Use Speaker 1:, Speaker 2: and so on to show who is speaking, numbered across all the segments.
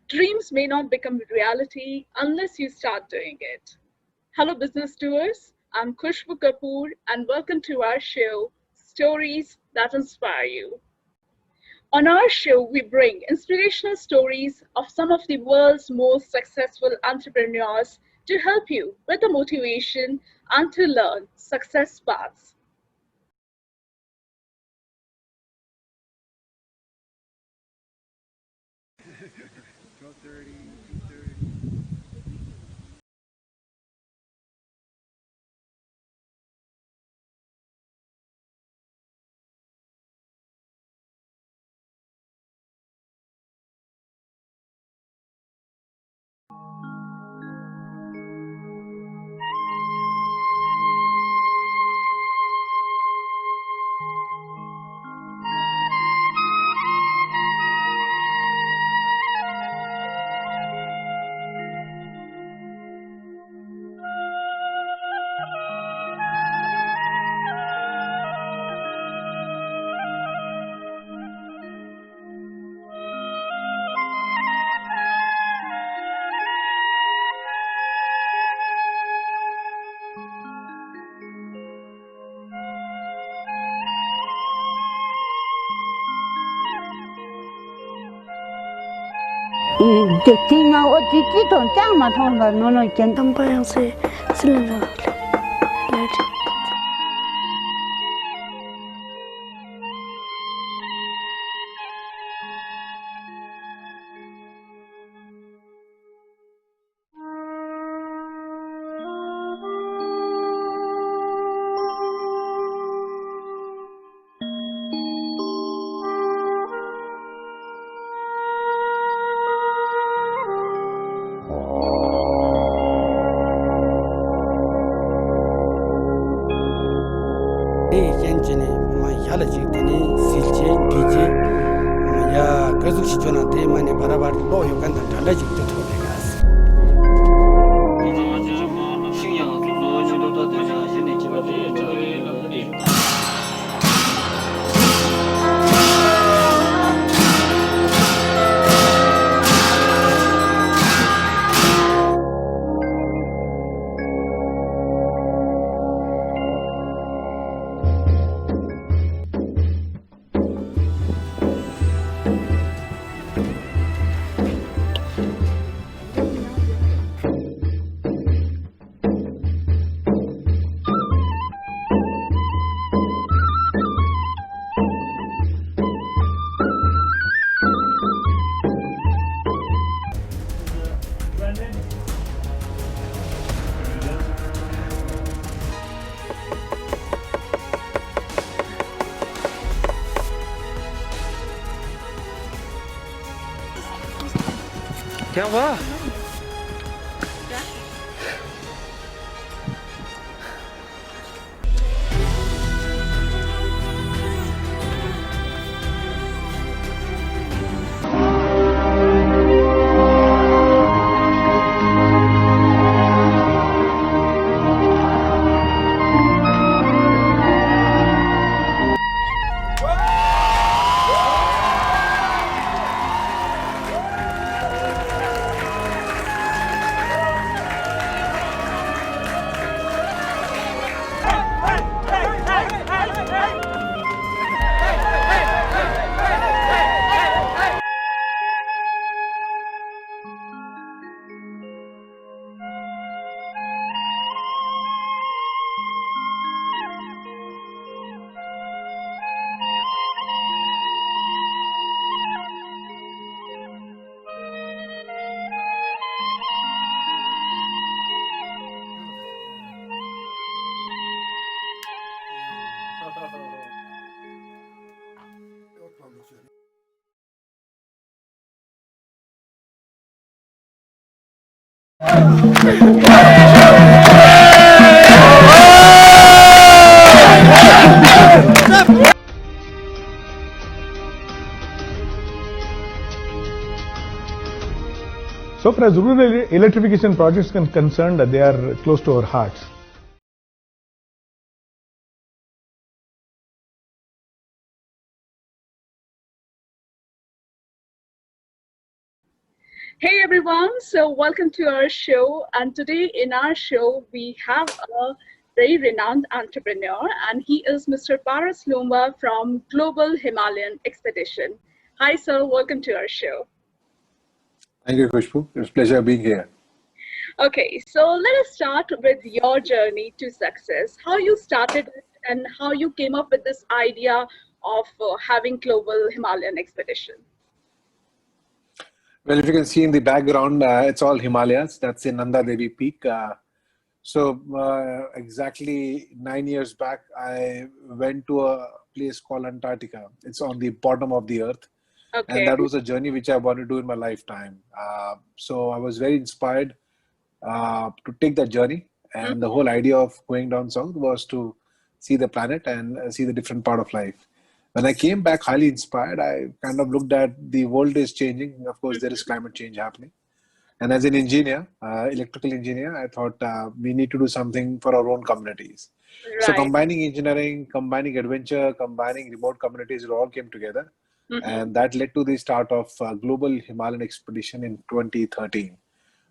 Speaker 1: Dreams may not become reality unless you start doing it. Hello, business doers. I'm Khushbu Kapoor, and welcome to our show, Stories That Inspire You. On our show, we bring inspirational stories of some of the world's most successful entrepreneurs to help you with the motivation and to learn success paths.
Speaker 2: Chị nào chị tổn trang mà thôi và nó nói chuyện
Speaker 3: Không có yang sẽ xin lỗi lại.
Speaker 4: Yenjene ma yala jitene silje gije ya kazu shijona te mane barabar lo yo kan thanda jikte thobe gas क्या हुआ
Speaker 5: So far as rural electrification projects are concerned, they are close to our hearts.
Speaker 1: Hey everyone, so welcome to our show. And today in our show, we have a very renowned entrepreneur, and he is Mr. Paras Lumba from Global Himalayan Expedition. Hi, sir, welcome to our show.
Speaker 6: Thank you, Kushbu. It's a pleasure being here.
Speaker 1: Okay, so let us start with your journey to success. How you started it and how you came up with this idea of having Global Himalayan Expedition.
Speaker 6: Well, if you can see in the background, it's all Himalayas. That's in Nanda Devi Peak. Exactly 9 years back, I went to a place called Antarctica. It's on the bottom of the earth.
Speaker 1: Okay.
Speaker 6: And that was a journey which I wanted to do in my lifetime. So I was very inspired to take that journey. And the whole idea of going down south was to see the planet and see the different part of life. When I came back highly inspired, I kind of looked at the world is changing. Of course, there is climate change happening. And as an engineer, electrical engineer, I thought we need to do something for our own communities.
Speaker 1: Right.
Speaker 6: So combining engineering, combining adventure, combining remote communities, it all came together. And that led to the start of Global Himalayan Expedition in 2013.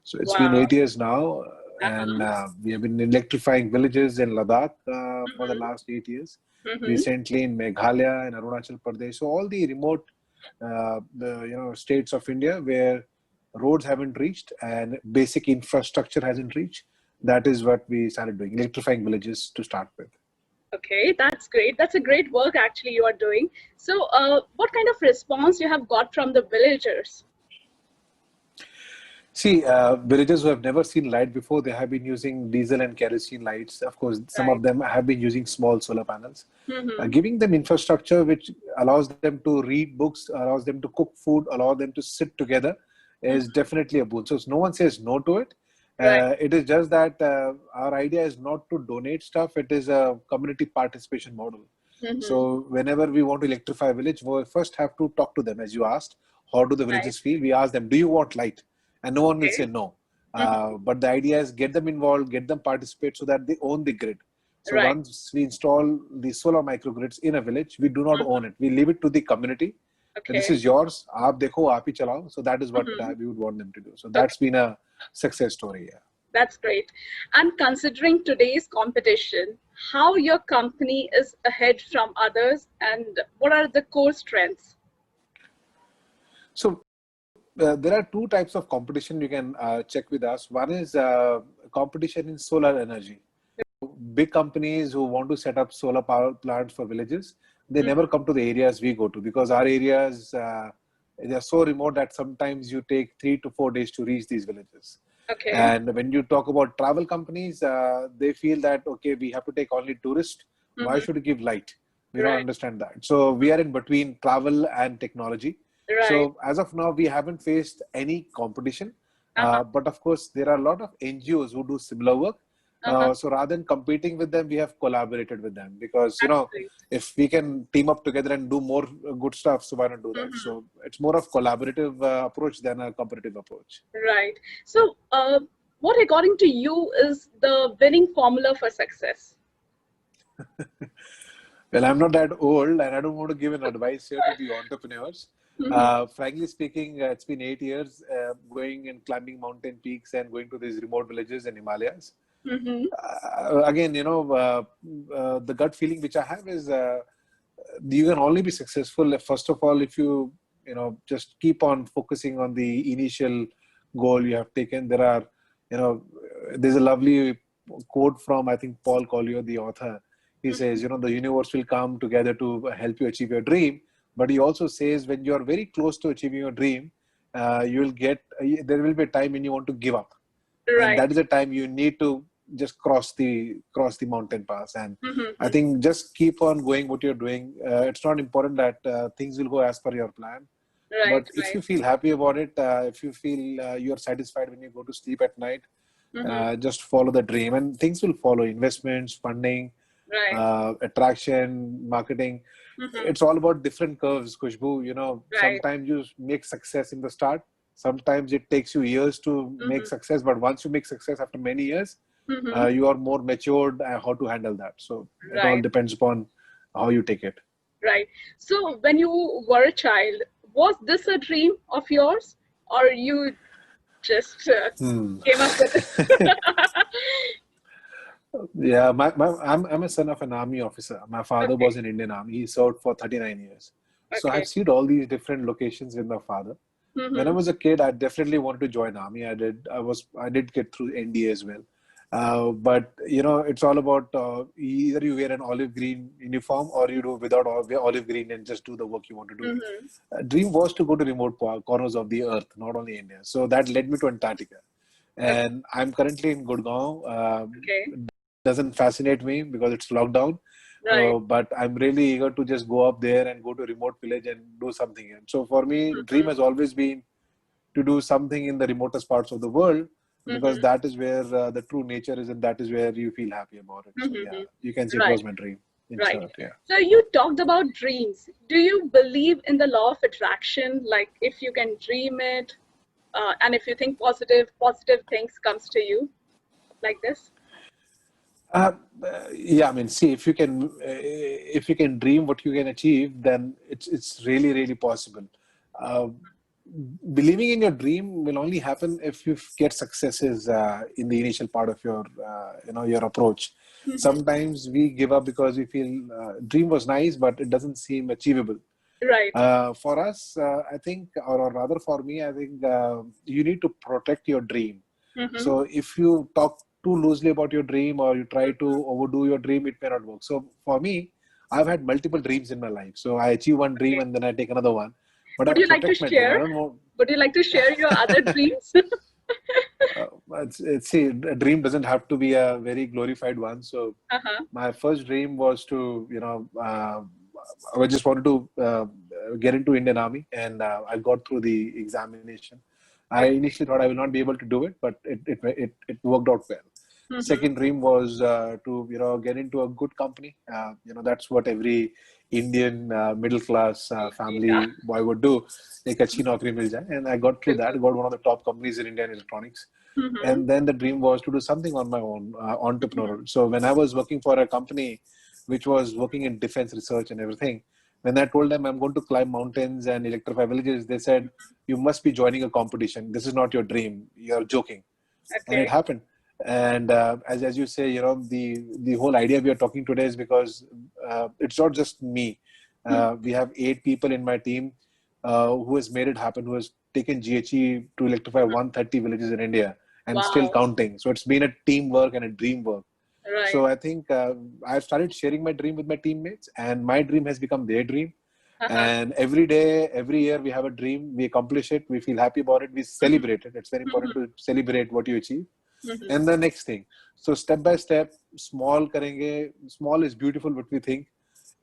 Speaker 6: So it's been 8 years now. And we have been electrifying villages in Ladakh for the last 8 years. Recently in Meghalaya and Arunachal Pradesh. So all the remote states of India where roads haven't reached and basic infrastructure hasn't reached, that is what we started doing, electrifying villages to start with.
Speaker 1: Okay, that's great. That's a great work actually you are doing. So what kind of response you have got from the villagers?
Speaker 6: See, villagers who have never seen light before, they have been using diesel and kerosene lights. Of course, some of them have been using small solar panels. Giving them infrastructure which allows them to read books, allows them to cook food, allows them to sit together is definitely a boon. So no one says no to it. It is just that our idea is not to donate stuff. It is a community participation model. So whenever we want to electrify a village, we first have to talk to them. As you asked, how do the villagers feel? We ask them, do you want light? And no one will say no. But the idea is get them involved, get them participate so that they own the grid. So once we install the solar microgrids in a village, we do not own it. We leave it to the community. Okay. This is yours. Aap dekho, aap hi chalao. So that is what we would want them to do. So that's been a success story. Yeah.
Speaker 1: That's great. And considering today's competition, how your company is ahead from others and what are the core strengths?
Speaker 6: So there are two types of competition you can check with us. One is competition in solar energy. Big companies who want to set up solar power plants for villages, they never come to the areas we go to because our areas, they are so remote that sometimes you take 3 to 4 days to reach these villages.
Speaker 1: Okay.
Speaker 6: And when you talk about travel companies, they feel that, okay, we have to take only tourists. Why should we give light? We don't understand that. So we are in between travel and technology.
Speaker 1: Right.
Speaker 6: So as of now, we haven't faced any competition. But of course, there are a lot of NGOs who do similar work. So rather than competing with them, we have collaborated with them because, if we can team up together and do more good stuff, so why not do that? So it's more of collaborative approach than a competitive approach.
Speaker 1: Right. So what according to you is the winning formula for success?
Speaker 6: Well, I'm not that old and I don't want to give an advice here to the entrepreneurs. Frankly speaking, it's been 8 years going and climbing mountain peaks and going to these remote villages in Himalayas. Again, the gut feeling which I have is you can only be successful if, first of all, if you just keep on focusing on the initial goal you have taken. There are, there's a lovely quote from, I think, Paul Collier, the author. He says, the universe will come together to help you achieve your dream. But he also says when you are very close to achieving your dream, you will there will be a time when you want to give up.
Speaker 1: Right.
Speaker 6: And that is the time you need to just cross the mountain pass. And I think just keep on going what you're doing. It's not important that things will go as per your plan.
Speaker 1: Right,
Speaker 6: but if you feel happy about it, if you feel you're satisfied when you go to sleep at night, just follow the dream and things will follow. Investments, funding, attraction, marketing. It's all about different curves, Kushbu. Sometimes you make success in the start. Sometimes it takes you years to make success. But once you make success after many years, you are more matured how to handle that. So it all depends upon how you take it.
Speaker 1: Right. So when you were a child, was this a dream of yours or you just came up with it.
Speaker 6: Yeah, I'm a son of an army officer. My father was in Indian Army. He served for 39 years. So
Speaker 1: Okay.
Speaker 6: I've seen all these different locations with my father. When I was a kid, I definitely wanted to join army. I did get through NDA as well. But it's all about either you wear an olive green uniform or you do without olive green and just do the work you want to do. Dream was to go to remote corners of the earth, not only India. So that led me to Antarctica. And I'm currently in Gurgaon.
Speaker 1: Okay.
Speaker 6: Doesn't fascinate me because it's lockdown.
Speaker 1: Right.
Speaker 6: But I'm really eager to just go up there and go to a remote village and do something. And so for me, dream has always been to do something in the remotest parts of the world because that is where the true nature is and that is where you feel happy about it. So yeah, you can say it was my dream. In short, yeah.
Speaker 1: So you talked about dreams. Do you believe in the law of attraction? Like if you can dream it, and if you think positive things comes to you, like this?
Speaker 6: Yeah, I mean, see, if you can dream what you can achieve, then it's really, really possible. Believing in your dream will only happen if you get successes in the initial part of your your approach. Sometimes we give up because we feel dream was nice, but it doesn't seem achievable.
Speaker 1: Right.
Speaker 6: For us, I think, or rather for me, I think you need to protect your dream. So if you talk too loosely about your dream or you try to overdo your dream, it may not work. So for me, I've had multiple dreams in my life. So I achieve one dream and then I take another one. But
Speaker 1: Would
Speaker 6: I
Speaker 1: you like to
Speaker 6: protect my dream. I
Speaker 1: share?
Speaker 6: don't know.
Speaker 1: Would you like to share your other dreams?
Speaker 6: See, a dream doesn't have to be a very glorified one. So my first dream was to, I just wanted to get into Indian Army, and I got through the examination. I initially thought I will not be able to do it, but it worked out well. Second dream was to get into a good company. That's what every Indian middle class family boy would do. Ek achhi naukri mil jaye. And I got through that. I got one of the top companies in India in electronics. And then the dream was to do something on my own, entrepreneurial. So when I was working for a company which was working in defense research and everything, when I told them I'm going to climb mountains and electrify villages, they said, you must be joining a competition. This is not your dream. You're joking. And it happened. And as you say, the whole idea we are talking today is because it's not just me. We have 8 people in my team who has made it happen, who has taken GHE to electrify 130 villages in India and still counting. So it's been a teamwork and a dream work.
Speaker 1: Right.
Speaker 6: So I think I've started sharing my dream with my teammates, and my dream has become their dream. And every day, every year, we have a dream. We accomplish it. We feel happy about it. We celebrate it. It's very important to celebrate what you achieve. And the next thing. So step by step, small karenge. Small is beautiful, what we think.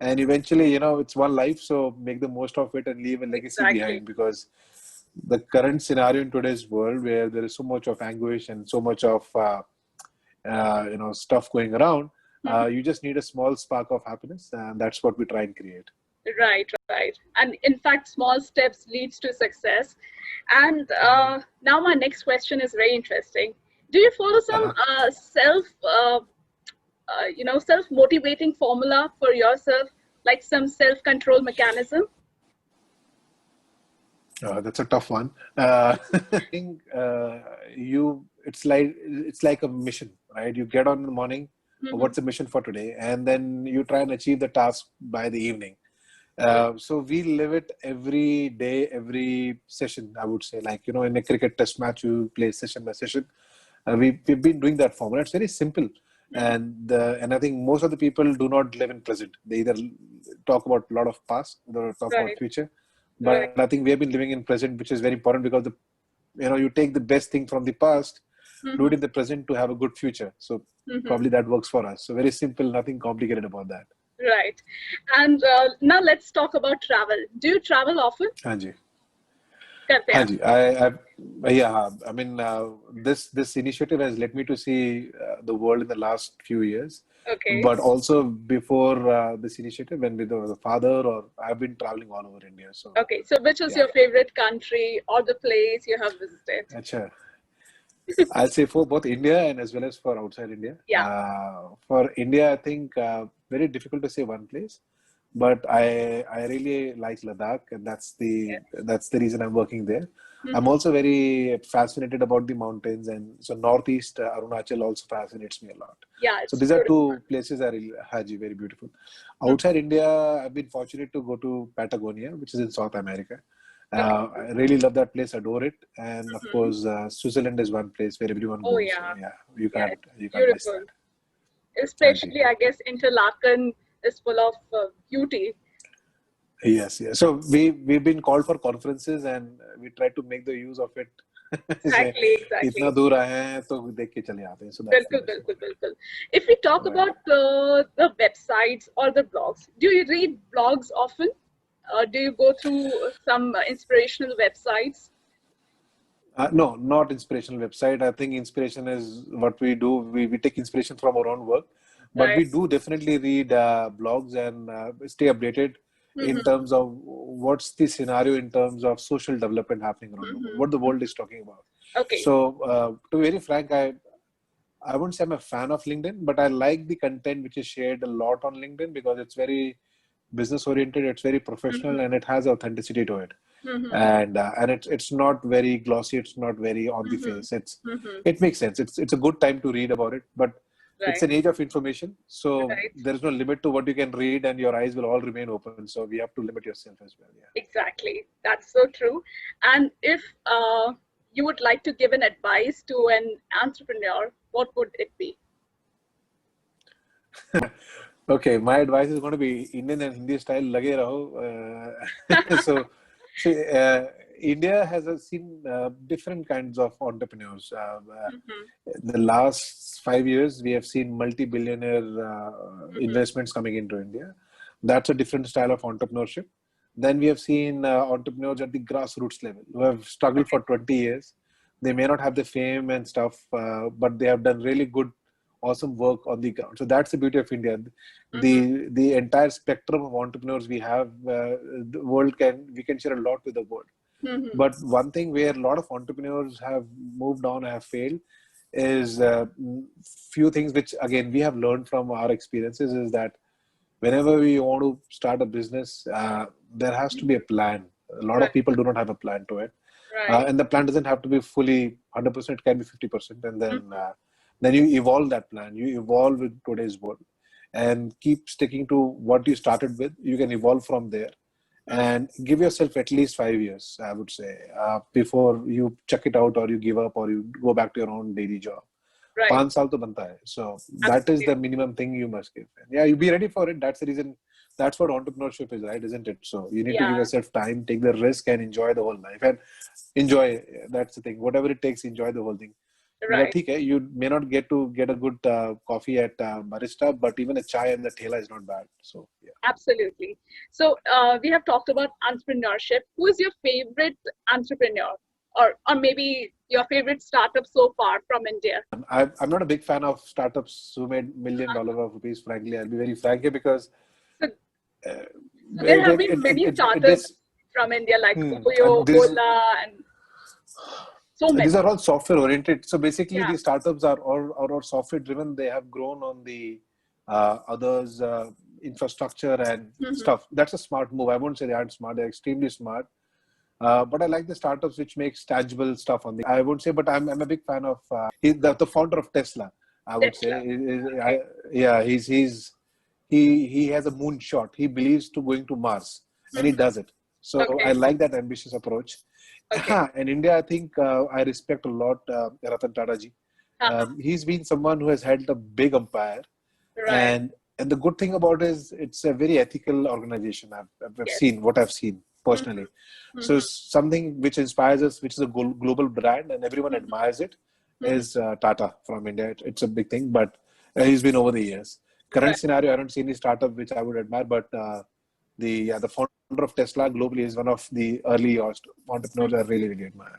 Speaker 6: And eventually, it's one life. So make the most of it and leave a legacy behind, because the current scenario in today's world, where there is so much of anguish and so much of stuff going around, you just need a small spark of happiness, and that's what we try and create.
Speaker 1: Right. And in fact, small steps leads to success. And now my next question is very interesting. Do you follow some self-motivating formula for yourself, like some self-control mechanism?
Speaker 6: That's a tough one. I think it's like a mission, right? You get on in the morning, what's the mission for today? And then you try and achieve the task by the evening. So we live it every day, every session, I would say. Like, in a cricket test match, you play session by session. We've been doing that formula. It's very simple. And I think most of the people do not live in present. They either talk about a lot of past or talk about future. But I think we have been living in present, which is very important, because you take the best thing from the past, do it in the present to have a good future. So probably that works for us. So very simple, nothing complicated about that.
Speaker 1: Right. And now let's talk about travel. Do you travel often?
Speaker 6: Hanji.
Speaker 1: Hanji.
Speaker 6: I mean, this initiative has led me to see the world in the last few years.
Speaker 1: Okay.
Speaker 6: But also before this initiative, when with the father, or I've been traveling all over India. So
Speaker 1: okay. So which is your favorite country or the place you have visited?
Speaker 6: Achha. I'll say for both India and as well as for outside India.
Speaker 1: Yeah.
Speaker 6: For India, I think very difficult to say one place. but I really like Ladakh, and that's the reason I'm working there. I'm also very fascinated about the mountains, and so Northeast Arunachal also fascinates me a lot.
Speaker 1: Yeah,
Speaker 6: So
Speaker 1: it's
Speaker 6: these are
Speaker 1: beautiful.
Speaker 6: two places I really, Haji, very beautiful. Outside India, I've been fortunate to go to Patagonia, which is in South America. I really love that place, adore it, and of course, Switzerland is one place where everyone
Speaker 1: Oh
Speaker 6: goes. So
Speaker 1: yeah,
Speaker 6: yeah,
Speaker 1: yeah, it's
Speaker 6: you can't miss
Speaker 1: beautiful.
Speaker 6: that. Haji.
Speaker 1: Especially, I guess, Interlaken is full of beauty.
Speaker 6: Yes, yes. So we've been called for conferences, and we try to make the use of it. Say,
Speaker 1: Exactly,
Speaker 6: इतना
Speaker 1: exactly.
Speaker 6: दूर आए हैं तो देख के चले आते हैं. So that's the
Speaker 1: Bilkul,
Speaker 6: best.
Speaker 1: bilkul, bilkul. If we talk
Speaker 6: Right.
Speaker 1: about the websites or the blogs, do you read blogs often? Do you go through some inspirational websites?
Speaker 6: No, not inspirational website. I think inspiration is what we do. We take inspiration from our own work, but
Speaker 1: Right.
Speaker 6: we do definitely read blogs and stay updated in terms of what's the scenario in terms of social development happening around the world, what the world is talking about.
Speaker 1: Okay.
Speaker 6: So, to be very frank, I wouldn't say I'm a fan of LinkedIn, but I like the content which is shared a lot on LinkedIn because it's very business oriented, it's very professional, and it has authenticity to it. And it's not very glossy, it's not very on the face. It makes sense. It's a good time to read about it, but it's
Speaker 1: Right.
Speaker 6: an age of information, so
Speaker 1: Right.
Speaker 6: there is no limit to what you can read, and your eyes will all remain open. So we have to limit yourself as well. Yeah.
Speaker 1: Exactly. That's so true. And if you would like to give an advice to an entrepreneur, what would it be?
Speaker 6: Okay, my advice is going to be Indian and Hindi style lage raho. So, see, India has seen different kinds of entrepreneurs. The last 5 years, we have seen multi-billionaire investments coming into India. That's a different style of entrepreneurship. Then we have seen entrepreneurs at the grassroots level who have struggled for 20 years. They may not have the fame and stuff, but they have done really good, awesome work on the ground. So that's the beauty of India. The entire spectrum of entrepreneurs we have, the world we can share a lot with the world. But one thing where a lot of entrepreneurs have moved on, have failed, is few things which again we have learned from our experiences is that whenever we want to start a business, there has to be a plan. A lot of people do not have a plan to it.
Speaker 1: Right.
Speaker 6: And the plan doesn't have to be fully 100%, it can be 50%. And then you evolve that plan. You evolve with today's world and keep sticking to what you started with. You can evolve from there and give yourself at least 5 years, I would say, before you check it out or you give up or you go back to your own daily job.
Speaker 1: Right.
Speaker 6: 5 साल तो बनता है. So that is the minimum thing you must give. And yeah, you be ready for it. That's the reason. That's what entrepreneurship is, right? Isn't it? So you need to give yourself time, take the risk, and enjoy the whole life. And enjoy. That's the thing. Whatever it takes, enjoy the whole thing.
Speaker 1: Right.
Speaker 6: You may not get a good coffee at barista, but even a chai and the thela is not bad. So yeah.
Speaker 1: Absolutely. So we have talked about entrepreneurship. Who is your favorite entrepreneur, or maybe your favorite startup so far from India?
Speaker 6: I'm not a big fan of startups who made $1 million of rupees. Frankly, I'll be very frank here because
Speaker 1: there have been many startups from India like Uyo, Ola, and so many.
Speaker 6: These are all software oriented. So basically, these startups are all software driven. They have grown on the others' infrastructure and stuff. That's a smart move. I won't say they aren't smart. They're extremely smart. But I like the startups which makes tangible stuff on the. I won't say, but I'm a big fan of the founder of Tesla. I would say, he has a moonshot. He believes to going to Mars, and he does it. So I like that ambitious approach. In India, I think I respect a lot Ratan Tata ji. He's been someone who has held a big empire, and the good thing about it is it's a very ethical organization. I've seen what I've seen personally. So something which inspires us, which is a global brand, and everyone admires it, is Tata from India. It's a big thing, but he's been over the years. Current scenario, I don't see any startup which I would admire, but the founder of Tesla globally is one of the early entrepreneurs I really, really admire.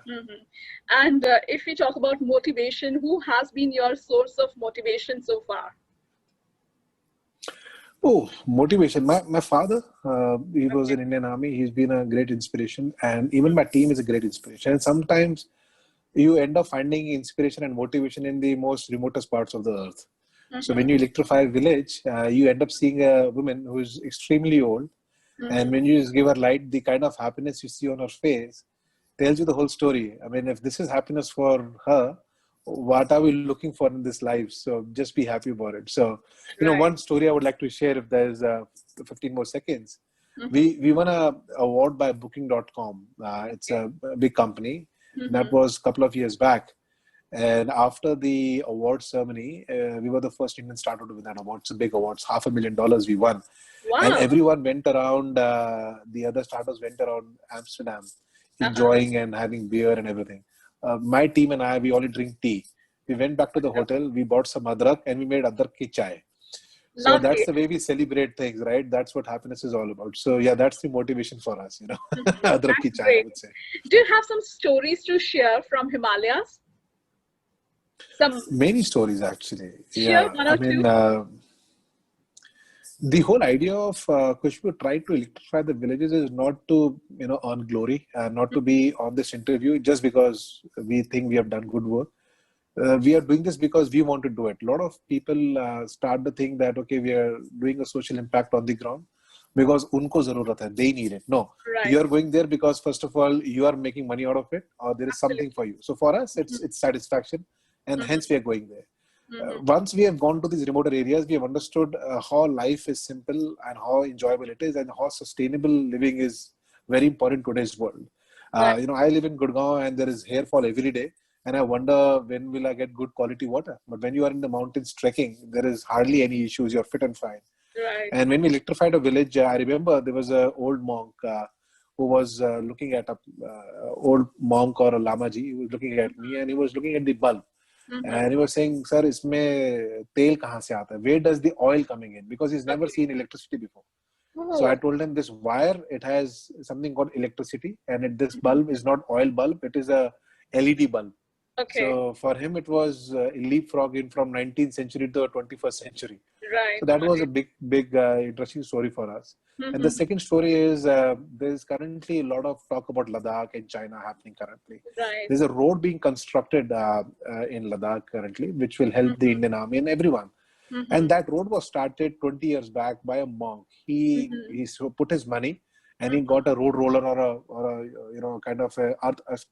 Speaker 1: And if we talk about motivation, who has been your source of motivation so far?
Speaker 6: Oh, motivation. My father, he was in Indian Army. He's been a great inspiration. And even my team is a great inspiration. And sometimes you end up finding inspiration and motivation in the most remotest parts of the earth. So when you electrify a village, you end up seeing a woman who is extremely old. And when you just give her light, the kind of happiness you see on her face tells you the whole story. I mean, if this is happiness for her, what are we looking for in this life? So just be happy about it. So, one story I would like to share, if there's 15 more seconds. We won a award by Booking.com. It's a big company. That was a couple of years back. And after the award ceremony, we were the first Indian startup to win that award. It's a big award. It's $500,000 we won.
Speaker 1: Wow.
Speaker 6: And everyone went around, the other startups went around Amsterdam, enjoying and having beer and everything. My team and I, we only drink tea. We went back to the hotel, we bought some adrak and we made adrak ki chai. So
Speaker 1: Lovely.
Speaker 6: that's the way we celebrate things, right? That's what happiness is all about. So yeah, that's the motivation for us, Adrak ki chai, I would say.
Speaker 1: Do you have some stories to share from Himalayas?
Speaker 6: Many stories, actually.
Speaker 1: Share one or two.
Speaker 6: The whole idea of Khushbu trying to electrify the villages is not to, earn glory, not to be on this interview just because we think we have done good work. We are doing this because we want to do it. A lot of people start to think that, okay, we are doing a social impact on the ground because unko zarurat hai, they need it. No, you are going there because first of all, you are making money out of it, or there is something for you. So for us, it's satisfaction, and hence we are going there. Once we have gone to these remote areas, we have understood how life is simple and how enjoyable it is, and how sustainable living is very important in today's world. I live in Gurgaon and there is hair fall every day, and I wonder when will I get good quality water. But when you are in the mountains trekking, there is hardly any issues. You're fit and fine.
Speaker 1: Right.
Speaker 6: And when we electrified a village, I remember there was an old monk who was looking at old monk or a lamaji. He was looking at me and he was looking at the bulb. And he was saying, sir, isme tel kahan se aata hai? Where does the oil coming in? Because he's never seen electricity before. So I told him this wire, it has something called electricity, and this bulb is not oil bulb, it is a LED bulb.
Speaker 1: Okay.
Speaker 6: So for him, it was a leapfrog in from 19th century to the 21st century.
Speaker 1: Right.
Speaker 6: So that was a big, interesting story for us. And the second story is there's currently a lot of talk about Ladakh and China happening currently.
Speaker 1: Right.
Speaker 6: There's a road being constructed in Ladakh currently, which will help the Indian Army and everyone. And that road was started 20 years back by a monk. He put his money and he got a road roller or a kind of a earth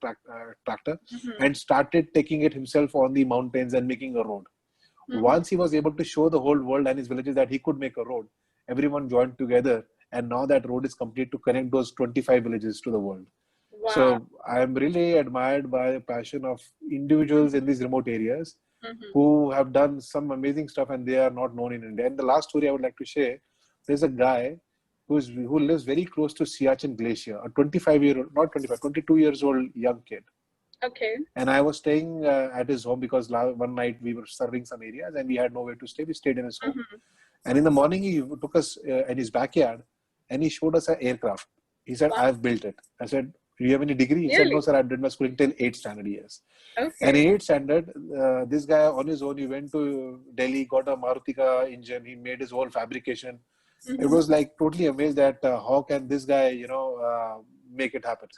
Speaker 6: tractor and started taking it himself on the mountains and making a road. Once he was able to show the whole world and his villages that he could make a road, everyone joined together, and now that road is complete to connect those 25 villages to the world.
Speaker 1: Wow.
Speaker 6: So I am really admired by the passion of individuals in these remote areas who have done some amazing stuff, and they are not known in India. And the last story I would like to share, there's a guy who lives very close to Siachen Glacier, a 22 years old young kid.
Speaker 1: Okay.
Speaker 6: And I was staying at his home because one night we were serving some areas and we had nowhere to stay. We stayed in his home. And in the morning, he took us in his backyard and he showed us an aircraft. He said, I've built it. I said, do you have any degree? He said, no, sir, I did my schooling till 8th standard years.
Speaker 1: Okay.
Speaker 6: And in 8th standard, this guy on his own, he went to Delhi, got a Maruti engine. He made his whole fabrication. It was like totally amazed at how can this guy, make it happen.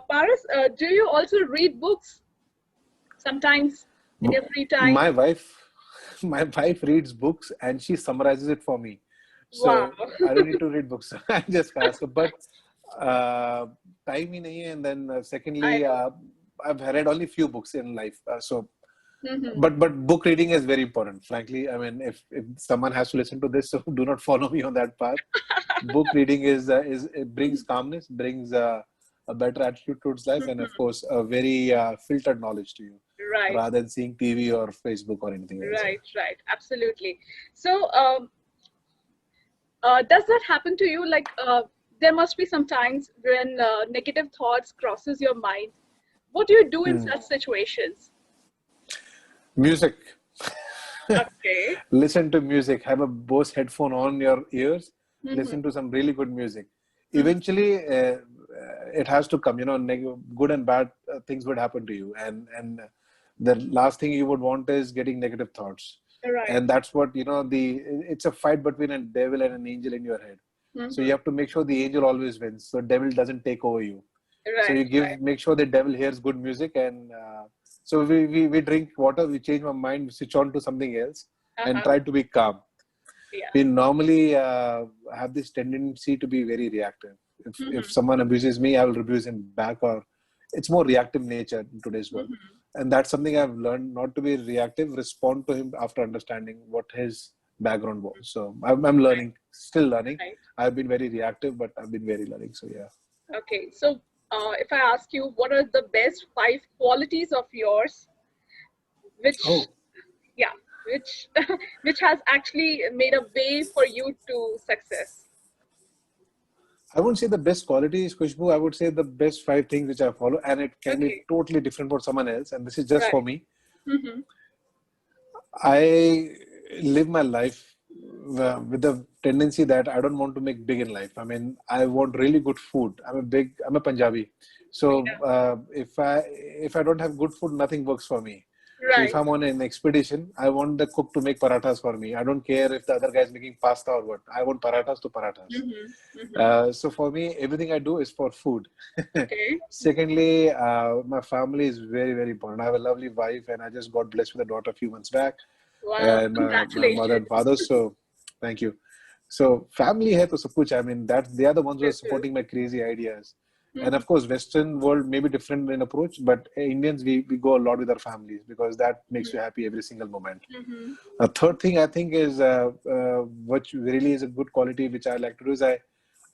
Speaker 1: Paras, do you also read books sometimes in your free time?
Speaker 6: My wife reads books and she summarizes it for me. So
Speaker 1: Wow.
Speaker 6: I don't need to read books. I just ask her. But time hi nahi hai. And then secondly, I've read only few books in life. But book reading is very important. Frankly, I mean, if someone has to listen to this, so do not follow me on that path. Book reading it brings calmness, brings a better attitude towards life, and of course, a very filtered knowledge to you,
Speaker 1: Right.
Speaker 6: rather than seeing TV or Facebook or anything else.
Speaker 1: Right. Absolutely. So, does that happen to you? Like, there must be some times when negative thoughts crosses your mind. What do you do in such situations?
Speaker 6: Music.
Speaker 1: Okay.
Speaker 6: Listen to music. Have a Bose headphone on your ears. Listen to some really good music. Eventually, it has to come. Good and bad things would happen to you, and the last thing you would want is getting negative thoughts.
Speaker 1: Right.
Speaker 6: And that's what it's a fight between a devil and an angel in your head. So you have to make sure the angel always wins, so devil doesn't take over you.
Speaker 1: Right.
Speaker 6: So you make sure the devil hears good music, and so we drink water, we change our mind, we switch on to something else, and try to be calm.
Speaker 1: Yeah.
Speaker 6: We normally have this tendency to be very reactive. If someone abuses me, I will abuse him back, or it's more reactive nature in today's world. And that's something I've learned, not to be reactive, respond to him after understanding what his background was. So I'm learning, still learning.
Speaker 1: Right.
Speaker 6: I've been very reactive, but I've been very learning. So yeah.
Speaker 1: Okay, so if I ask you, what are the best 5 qualities of yours, which which has actually made a way for you to success?
Speaker 6: I wouldn't say the best qualities, Khushbu. I would say the best 5 things which I follow, and it can be totally different for someone else. And this is just for me. I live my life with the tendency that I don't want to make big in life. I mean, I want really good food. I'm a Punjabi. So if I don't have good food, nothing works for me.
Speaker 1: Right.
Speaker 6: So if I'm on an expedition, I want the cook to make parathas for me. I don't care if the other guy is making pasta or what. I want parathas to parathas. So for me, everything I do is for food.
Speaker 1: Okay.
Speaker 6: Secondly, my family is very, very important. I have a lovely wife, and I just got blessed with a daughter a few months back.
Speaker 1: Wow,
Speaker 6: And my
Speaker 1: congratulations.
Speaker 6: mother and father. So thank you. So family hai to sab kuch. I mean, that they are the ones who are supporting my crazy ideas. And of course, Western world may be different in approach, but Indians, we go a lot with our families because that makes you happy every single moment. A third thing I think is, which really is a good quality, which I like to do is I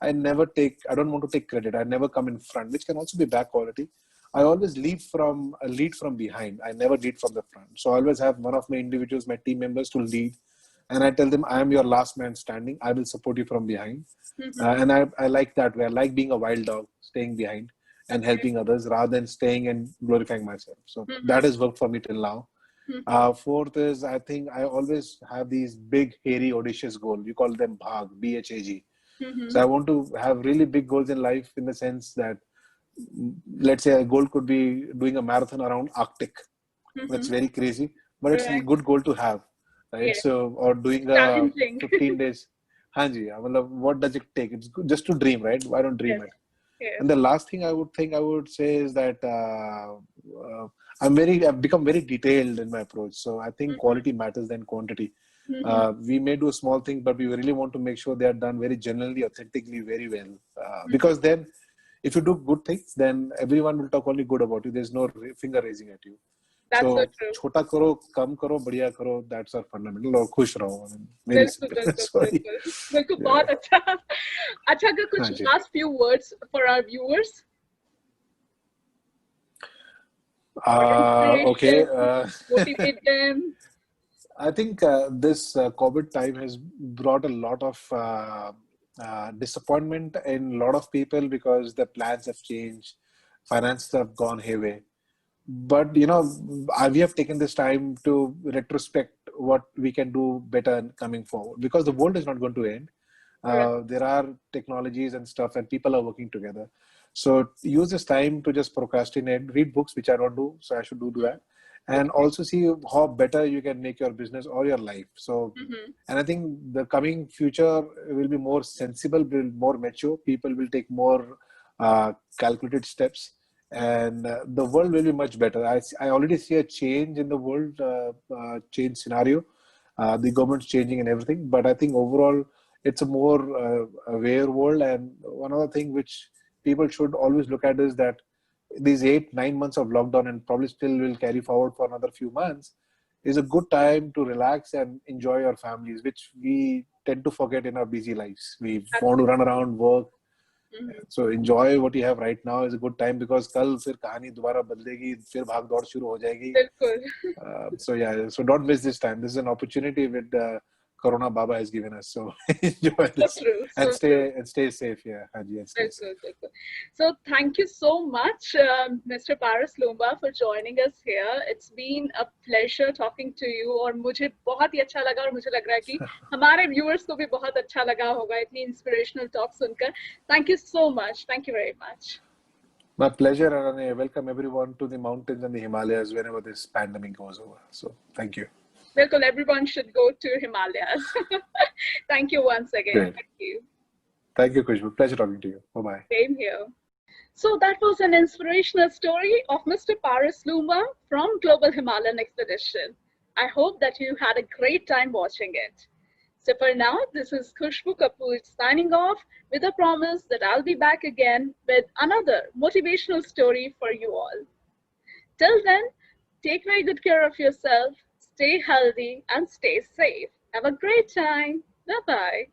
Speaker 6: don't want to take credit. I never come in front, which can also be bad quality. I always lead from behind. I never lead from the front. So I always have one of my individuals, my team members, to lead. And I tell them, I am your last man standing. I will support you from behind. And I like that way. I like being a wild dog, staying behind and helping others rather than staying and glorifying myself. So that has worked for me till now. Fourth is, I think I always have these big, hairy, audacious goals. You call them BHAG, B-H-A-G. So I want to have really big goals in life in the sense that, let's say a goal could be doing a marathon around Arctic. That's very crazy, but it's a good goal to have. Right?
Speaker 1: Yeah.
Speaker 6: So, or doing 15 days. Hanji, what does it take? It's good just to dream, right? Why don't dream it?
Speaker 1: Yes.
Speaker 6: And the last thing I would say is that I've become very detailed in my approach. So I think quality matters than quantity. We may do small things, but we really want to make sure they are done very genuinely, authentically, very well. Because then, if you do good things, then everyone will talk only good about you. There's no finger raising at you.
Speaker 1: That's
Speaker 6: so
Speaker 1: true.
Speaker 6: छोटा करो, कम करो, बढ़िया करो. That's our fundamental. और खुश रहो. Very simple.
Speaker 1: बिल्कुल बहुत अच्छा. अच्छा, अगर कुछ last few words for our viewers.
Speaker 6: Okay.
Speaker 1: Motivate them.
Speaker 6: I think this COVID time has brought a lot of disappointment in a lot of people because the plans have changed, finances have gone haywire. But we have taken this time to retrospect what we can do better coming forward, because the world is not going to end. There are technologies and stuff, and people are working together. So use this time to just procrastinate, read books, which I don't do, so I should do that, and also see how better you can make your business or your life. So, and I think the coming future will be more sensible, will be more mature. People will take more calculated steps. And the world will be much better. I already see a change in the world, change scenario. The government's changing and everything. But I think overall, it's a more aware world. And one other thing which people should always look at is that these 8-9 months of lockdown, and probably still will carry forward for another few months, is a good time to relax and enjoy your families, which we tend to forget in our busy lives. We want to run around, work. So enjoy what you have right now is a good time, because कल फिर कहानी दोबारा बदलेगी, फिर भाग दौड़ शुरू हो जाएगी. So don't miss this time. This is an opportunity with Corona Baba has given us. So enjoy this and stay safe. Yeah, and stay safe.
Speaker 1: So thank you so much, Mr. Paras Loomba, for joining us here. It's been a pleasure talking to you, और मुझे बहुत ही अच्छा लगा, और मुझे लग रहा है कि हमारे viewers को भी बहुत अच्छा लगा होगा इतनी inspirational talk सुनकर. Thank you so much. Thank you very much.
Speaker 6: My pleasure, and I welcome everyone to the mountains and the Himalayas whenever this pandemic goes over. So thank you.
Speaker 1: Well, everyone should go to Himalayas. Thank you once again.
Speaker 6: Great.
Speaker 1: Thank you.
Speaker 6: Thank you, Khushbu. Pleasure talking to you. Bye-bye.
Speaker 1: Same here. So that was an inspirational story of Mr. Paras Loomba from Global Himalayan Expedition. I hope that you had a great time watching it. So for now, this is Khushbu Kapoor signing off with a promise that I'll be back again with another motivational story for you all. Till then, take very good care of yourself, stay healthy, and stay safe. Have a great time. Bye-bye.